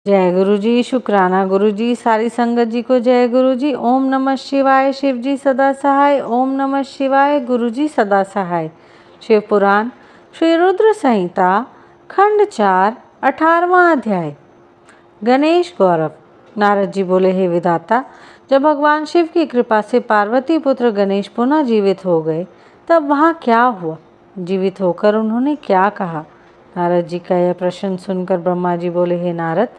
जय गुरु जी। शुक्राना गुरु जी। सारी संगत जी को जय गुरु जी। ओम नमः शिवाय। शिव जी सदा सहाय। ओम नमः शिवाय। गुरु जी सदा सहाय। शिव पुराण श्री रुद्र संहिता खंड 4 18वां अध्याय। गणेश गौरव। नारद जी बोले, हे विधाता, जब भगवान शिव की कृपा से पार्वती पुत्र गणेश पुनः जीवित हो गए तब वहाँ क्या हुआ? जीवित होकर उन्होंने क्या कहा? नारद जी का यह प्रश्न सुनकर ब्रह्मा जी बोले, हे नारद,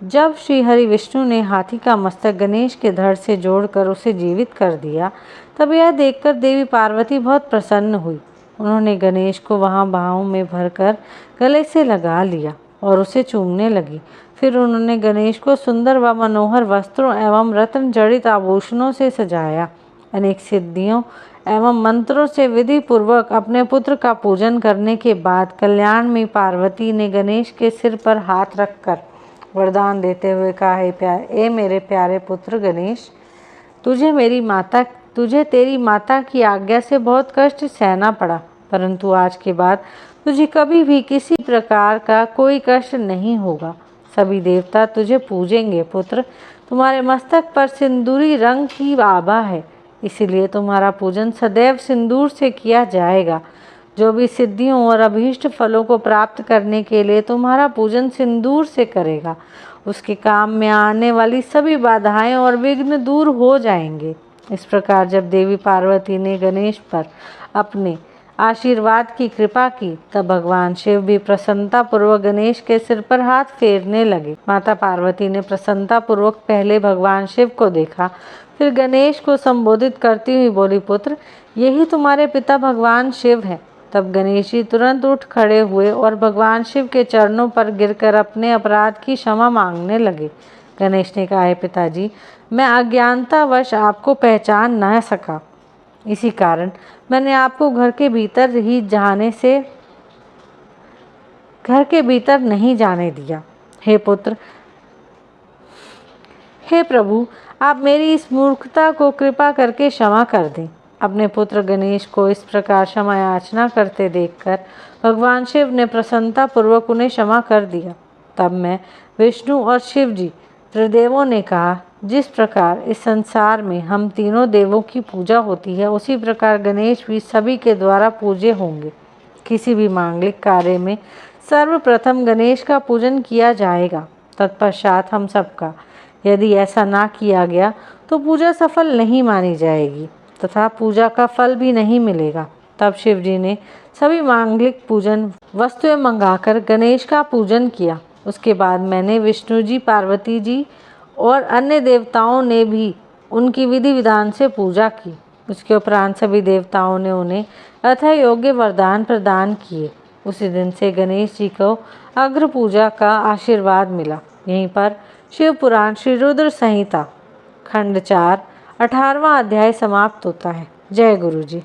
जब श्री हरि विष्णु ने हाथी का मस्तक गणेश के धड़ से जोड़कर उसे जीवित कर दिया तब यह देखकर देवी पार्वती बहुत प्रसन्न हुई। उन्होंने गणेश को वहां बाहों में भरकर गले से लगा लिया और उसे चूमने लगी। फिर उन्होंने गणेश को सुंदर व मनोहर वस्त्रों एवं रत्न जड़ित आभूषणों से सजाया। अनेक सिद्धियों एवं मंत्रों से विधि पूर्वक अपने पुत्र का पूजन करने के बाद कल्याण में पार्वती ने गणेश के सिर पर हाथ रखकर वरदान देते हुए कहा, हे मेरे प्यारे पुत्र गणेश, तुझे तेरी माता की आज्ञा से बहुत कष्ट सहना पड़ा, परंतु आज के बाद तुझे कभी भी किसी प्रकार का कोई कष्ट नहीं होगा। सभी देवता तुझे पूजेंगे। पुत्र, तुम्हारे मस्तक पर सिंदूरी रंग की आभा है, इसीलिए तुम्हारा पूजन सदैव सिंदूर से किया जाएगा। जो भी सिद्धियों और अभीष्ट फलों को प्राप्त करने के लिए तुम्हारा पूजन सिंदूर से करेगा, उसके काम में आने वाली सभी बाधाएं और विघ्न दूर हो जाएंगे। इस प्रकार जब देवी पार्वती ने गणेश पर अपने आशीर्वाद की कृपा की तब भगवान शिव भी प्रसन्नता पूर्वक गणेश के सिर पर हाथ फेरने लगे। माता पार्वती ने प्रसन्नता पूर्वक पहले भगवान शिव को देखा, फिर गणेश को संबोधित करती हुई बोली, पुत्र, यही तुम्हारे पिता भगवान शिव है। तब गणेश जी तुरंत उठ खड़े हुए और भगवान शिव के चरणों पर गिरकर अपने अपराध की क्षमा मांगने लगे। गणेश ने कहा, पिताजी, मैं अज्ञानतावश आपको पहचान न सका, इसी कारण मैंने आपको घर के भीतर नहीं जाने दिया। हे प्रभु, आप मेरी इस मूर्खता को कृपा करके क्षमा कर दें। अपने पुत्र गणेश को इस प्रकार क्षमा याचना करते देखकर भगवान शिव ने प्रसन्नता पूर्वक उन्हें क्षमा कर दिया। तब मैं, विष्णु और शिव जी त्रिदेवों ने कहा, जिस प्रकार इस संसार में हम तीनों देवों की पूजा होती है, उसी प्रकार गणेश भी सभी के द्वारा पूजे होंगे। किसी भी मांगलिक कार्य में सर्वप्रथम गणेश का पूजन किया जाएगा, तत्पश्चात हम सबका। यदि ऐसा ना किया गया तो पूजा सफल नहीं मानी जाएगी तथा पूजा का फल भी नहीं मिलेगा। तब शिव जी ने सभी मांगलिक पूजन वस्तुएं मंगाकर गणेश का पूजन किया। उसके बाद मैंने, विष्णु जी, पार्वती जी और अन्य देवताओं ने भी उनकी विधि विधान से पूजा की। उसके उपरांत सभी देवताओं ने उन्हें यथा योग्य वरदान प्रदान किए। उसी दिन से गणेश जी को अग्र पूजा का आशीर्वाद मिला। यहीं पर शिव पुराण श्री रुद्र संहिता खंड 4 18वां अध्याय समाप्त होता है। जय गुरु जी।